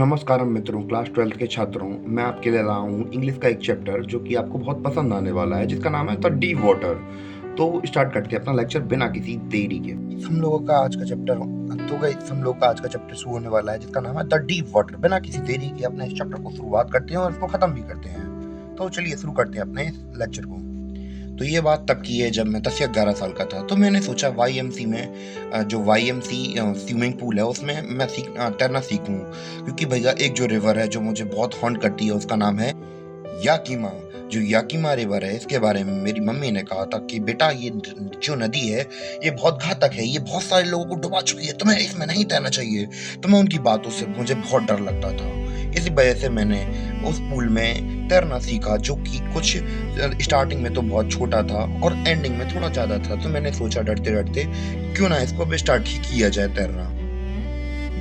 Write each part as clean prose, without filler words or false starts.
नमस्कारम मित्रों, class 12th के छात्रों। मैं आपके लिए लाया हूँ इंग्लिश का एक चैप्टर जो कि आपको बहुत पसंद आने वाला है, जिसका नाम है द डीप वाटर। तो स्टार्ट करते हैं अपना लेक्चर बिना किसी देरी के। हम लोगों का आज का चैप्टर शुरू होने वाला है, जिसका नाम है द डीप वाटर। बिना किसी देरी के अपने इस चैप्टर को शुरुआत करते हैं और इसको खत्म भी करते हैं। तो चलिए शुरू करते हैं अपने लेक्चर को। तो ये बात तब की है जब मैं 10 या 11 साल का था। तो मैंने सोचा YMC में जो YMC स्विमिंग पूल है उसमें मैं तैरना सीखूं, क्योंकि भैया एक जो रिवर है जो मुझे बहुत हॉन्ट करती है उसका नाम है याकीमा। जो याकीमा रिवर है इसके बारे में मेरी मम्मी ने कहा था कि बेटा ये जो नदी है ये बहुत घातक है, ये बहुत सारे लोगों को डुबा चुकी है, तुम्हें इसमें नहीं तैरना चाहिए। तो मैं उनकी बातों से मुझे बहुत डर लगता था। इसी वजह से मैंने उस पूल में तैरना सीखा, जो कि कुछ स्टार्टिंग में तो बहुत छोटा था और एंडिंग में थोड़ा ज़्यादा था। तो मैंने सोचा डरते डरते क्यों ना इसको अब स्टार्ट ही किया जाए तैरना।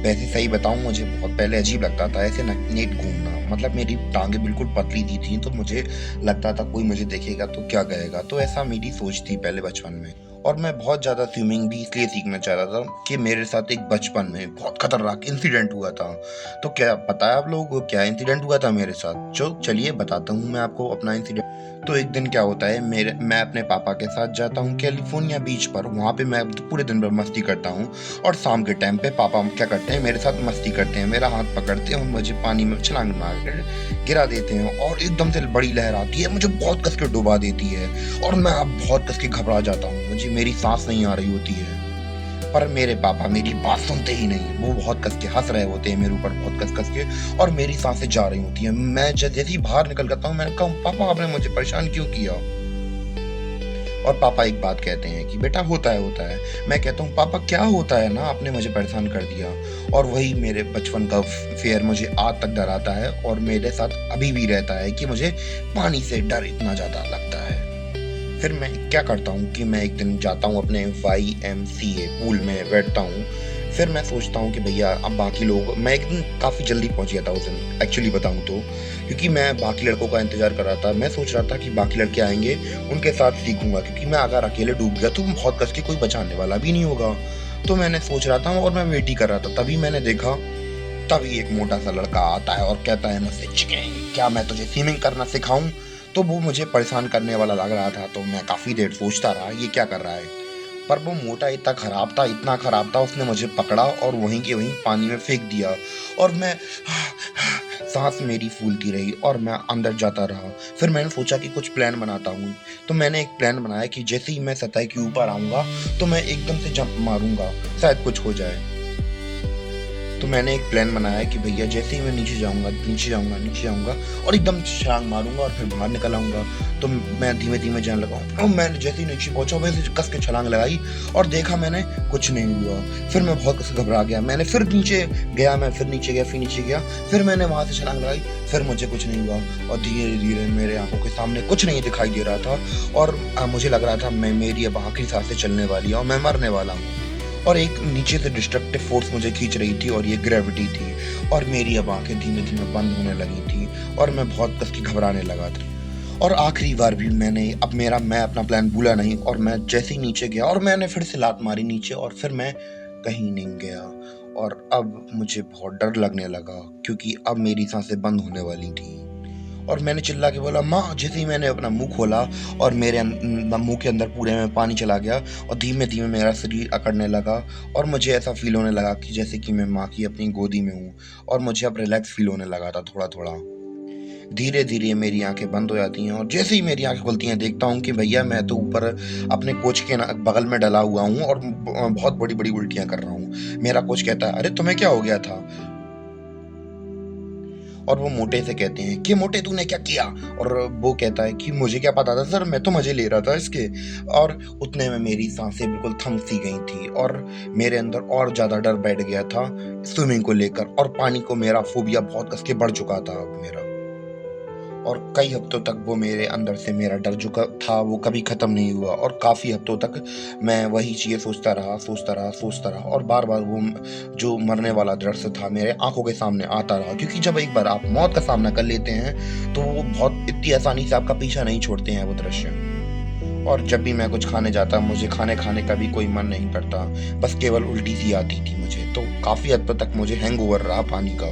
वैसे सही बताऊं, मुझे बहुत पहले अजीब लगता था ऐसे नेट घूमना। मतलब मेरी टांगे बिल्कुल पतली दी थी, तो मुझे लगता था कोई मुझे देखेगा तो क्या कहेगा। तो ऐसा मेरी सोच थी पहले बचपन में। और मैं बहुत ज़्यादा स्विमिंग भी इसलिए सीखना चाह रहा था कि मेरे साथ एक बचपन में बहुत खतरनाक इंसिडेंट हुआ था। तो क्या पता है आप लोगों को क्या इंसिडेंट हुआ था मेरे साथ? जो चलिए बताता हूँ मैं आपको अपना इंसिडेंट। तो एक दिन क्या होता है, मैं अपने पापा के साथ जाता हूँ कैलिफोर्निया बीच पर। वहाँ पे मैं पूरे दिन भर मस्ती करता हूँ और शाम के टाइम पे पापा क्या करते हैं, मेरे साथ मस्ती करते हैं, मेरा हाथ पकड़ते हैं और मुझे पानी में छलांग मार कर गिरा देते हैं। और एकदम से बड़ी लहर आती है, मुझे बहुत कस के डुबा देती है और मैं अब बहुत कस के घबरा जाता हूँ। मुझे मेरी सांस नहीं आ रही होती है, पर मेरे पापा मेरी बात सुनते ही नहीं। वो बहुत कस के हंस रहे होते हैं मेरे ऊपर, बहुत कस कस के, और मेरी सांसें जा रही होती हैं। मैं जैसे ही बाहर निकल जाता हूँ, मैंने कहा पापा आपने मुझे परेशान क्यों किया? और पापा एक बात कहते हैं कि बेटा होता है। मैं कहता हूँ पापा क्या होता है ना, आपने मुझे परेशान कर दिया। और वही मेरे बचपन का फेयर मुझे आज तक डराता है और मेरे साथ अभी भी रहता है कि मुझे पानी से डर इतना ज़्यादा लगता है। फिर मैं क्या करता हूँ कि मैं एक दिन जाता हूँ अपने YMCA पूल में बैठता हूँ। फिर मैं सोचता हूँ कि भैया अब बाकी लोग, मैं एक दिन काफ़ी जल्दी पहुँच गया था उस दिन एक्चुअली बताऊँ तो, क्योंकि मैं बाकी लड़कों का इंतज़ार कर रहा था। मैं सोच रहा था कि बाकी लड़के आएंगे, उनके साथ सीखूंगा, क्योंकि मैं अगर अकेले डूब गया तो बहुत कस के कोई बचाने वाला भी नहीं होगा। तो मैंने सोच रहा था और मैं वेट ही कर रहा था। तभी मैंने देखा, तभी एक मोटा सा लड़का आता है और कहता है मुझसे, चिकन क्या मैं तुझे स्विमिंग करना सिखाऊं? तो वो मुझे परेशान करने वाला लग रहा था। तो मैं काफ़ी देर सोचता रहा ये क्या कर रहा है। पर वो मोटा इतना खराब था, उसने मुझे पकड़ा और वहीं के वहीं पानी में फेंक दिया। और मैं सांस मेरी फूलती रही और मैं अंदर जाता रहा। फिर मैंने सोचा कि कुछ प्लान बनाता हूँ। तो मैंने एक प्लान बनाया कि जैसे ही मैं सतह के ऊपर आऊँगा तो मैं एकदम से जंप मारूंगा, शायद कुछ हो जाए। तो मैंने एक प्लान बनाया कि भैया जैसे ही मैं नीचे जाऊंगा और एकदम छलांग मारूंगा और फिर बाहर निकल आऊंगा। तो मैं धीमे धीमे जाने लगा और मैंने जैसे ही नीचे पहुंचा वैसे कस के छलांग लगाई और देखा मैंने कुछ नहीं हुआ। फिर मैं बहुत कस घबरा गया। मैंने फिर नीचे गया, फिर मैंने वहां से छलांग लगाई, फिर मुझे कुछ नहीं हुआ। और धीरे धीरे मेरे आंखों के सामने कुछ नहीं दिखाई दे रहा था और मुझे लग रहा था मेरी अब आखिरी सांसें चलने वाली है और मैं मरने वाला हूँ। और एक नीचे से डिस्ट्रक्टिव फोर्स मुझे खींच रही थी और ये ग्रेविटी थी। और मेरी अब आंखें धीमे धीमे बंद होने लगी थी और मैं बहुत कस के घबराने लगा था। और आखिरी बार भी मैं अपना प्लान भूला नहीं और मैं जैसे ही नीचे गया और मैंने फिर से लात मारी नीचे और फिर मैं कहीं नहीं गया। और अब मुझे बहुत डर लगने लगा, क्योंकि अब मेरी सांसें बंद होने वाली थी। और मैंने चिल्ला के बोला माँ। जैसे ही मैंने अपना मुंह खोला और मेरे मुंह के अंदर पूरे में पानी चला गया और धीमे धीमे मेरा शरीर अकड़ने लगा और मुझे ऐसा फील होने लगा कि जैसे कि मैं माँ की अपनी गोदी में हूँ। और मुझे अब रिलैक्स फील होने लगा था थोड़ा थोड़ा। धीरे धीरे मेरी आंखें बंद हो जाती हैं और जैसे ही मेरी आंखें खुलती हैं देखता हूँ कि भैया मैं तो ऊपर अपने कोच के बगल में डला हुआ हूँ और बहुत बड़ी बड़ी उल्टियाँ कर रहा हूँ। मेरा कोच कहता है अरे तुम्हें क्या हो गया था? और वो मोटे से कहते हैं कि मोटे तूने क्या किया? और वो कहता है कि मुझे क्या पता था सर, मैं तो मजे ले रहा था इसके। और उतने में मेरी सांसें बिल्कुल थम सी गई थी और मेरे अंदर और ज़्यादा डर बैठ गया था स्विमिंग को लेकर। और पानी को मेरा फोबिया बहुत कस के बढ़ चुका था अब मेरा। और कई हफ्तों तक वो मेरे अंदर से मेरा डर जो था वो कभी ख़त्म नहीं हुआ और काफ़ी हफ्तों तक मैं वही चीज़ें सोचता रहा और बार बार वो जो मरने वाला दृश्य था मेरे आंखों के सामने आता रहा। क्योंकि जब एक बार आप मौत का सामना कर लेते हैं तो वो बहुत इतनी आसानी से आपका पीछा नहीं छोड़ते हैं वो दृश्य। और जब भी मैं कुछ खाने जाता मुझे खाने का भी कोई मन नहीं करता, बस केवल उल्टी सी आती थी मुझे। तो काफ़ी हद तक मुझे हैंगओवर रहा पानी का।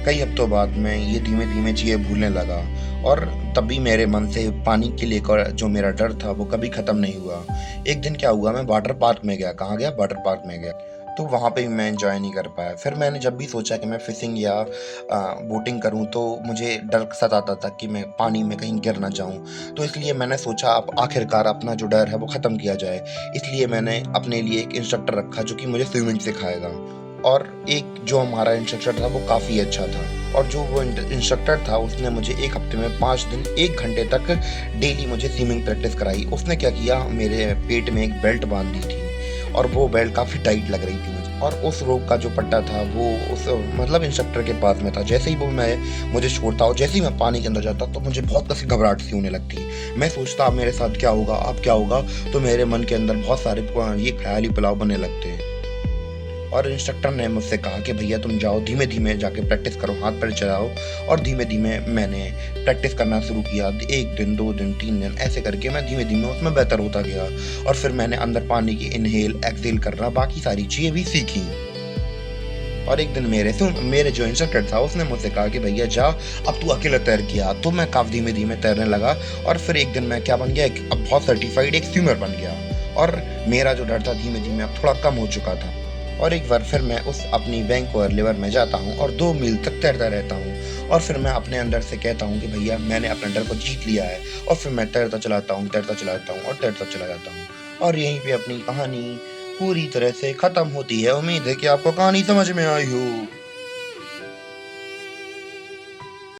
कई हफ्तों बाद मैं ये धीमे-धीमे चीज़ें भूलने लगा और तब भी मेरे मन से पानी के लेकर जो मेरा डर था वो कभी ख़त्म नहीं हुआ। एक दिन क्या हुआ, मैं वाटर पार्क में गया। कहाँ गया? वाटर पार्क में गया। तो वहाँ पे भी मैं एन्जॉय नहीं कर पाया। फिर मैंने जब भी सोचा कि मैं फिशिंग या बोटिंग करूँ तो मुझे डर सताता था कि मैं पानी में कहीं गिर ना जाऊँ। तो इसलिए मैंने सोचा अब आखिरकार अपना जो डर है वो ख़त्म किया जाए। इसलिए मैंने अपने लिए एक इंस्ट्रक्टर रखा जो कि मुझे स्विमिंग सिखाएगा। और एक जो हमारा इंस्ट्रक्टर था वो काफ़ी अच्छा था और जो वो इंस्ट्रक्टर था उसने मुझे 1 हफ्ते में 5 दिन 1 घंटे तक डेली मुझे स्विमिंग प्रैक्टिस कराई। उसने क्या किया, मेरे पेट में एक बेल्ट बाँध दी थी और वो बेल्ट काफ़ी टाइट लग रही थी मुझे और उस रोप का जो पट्टा था वो उस मतलब इंस्ट्रक्टर के पास में था। जैसे ही वो मुझे छोड़ता और जैसे ही मैं पानी के अंदर जाता तो मुझे बहुत सी घबराहट सी होने लगती। मैं सोचता अब मेरे साथ क्या होगा, अब क्या होगा? तो मेरे मन के अंदर बहुत सारे ये ख़याली पुलाव बनने लगते। और इंस्ट्रक्टर ने मुझसे कहा कि भैया तुम जाओ, धीमे-धीमे जाके प्रैक्टिस करो, हाथ-पैर चलाओ। और धीमे-धीमे मैंने प्रैक्टिस करना शुरू किया। 1 दिन, 2 दिन, 3 दिन ऐसे करके मैं धीमे-धीमे उसमें बेहतर होता गया और फिर मैंने अंदर पानी की इन्हेल, एक्सहेल करना बाकी सारी चीज़ें भी सीखी। और एक दिन मेरे जो इंस्ट्रक्टर था उसने मुझसे कहा कि भैया जा, अब तू अकेला तैर के आ। तो मैं काफ़ी धीमे-धीमे तैरने लगा और फिर एक दिन मैं क्या बन गया, एक अब बहुत सर्टिफ़ाइड एक स्विमर बन गया और मेरा जो डर था धीमे-धीमे अब थोड़ा कम हो चुका था। और एक बार फिर मैं उस अपनी वैंकूवर रिवर में जाता हूँ और 2 मील तक तैरता रहता हूँ और फिर मैं अपने अंदर से कहता हूँ कि भैया मैंने अपने डर को जीत लिया है। और फिर मैं तैरता चलाता हूँ, तैरता चलाता हूँ और तैरता चला जाता हूँ। और यहीं पे अपनी कहानी पूरी तरह से ख़त्म होती है। उम्मीद है कि आपको कहानी समझ में आई हो।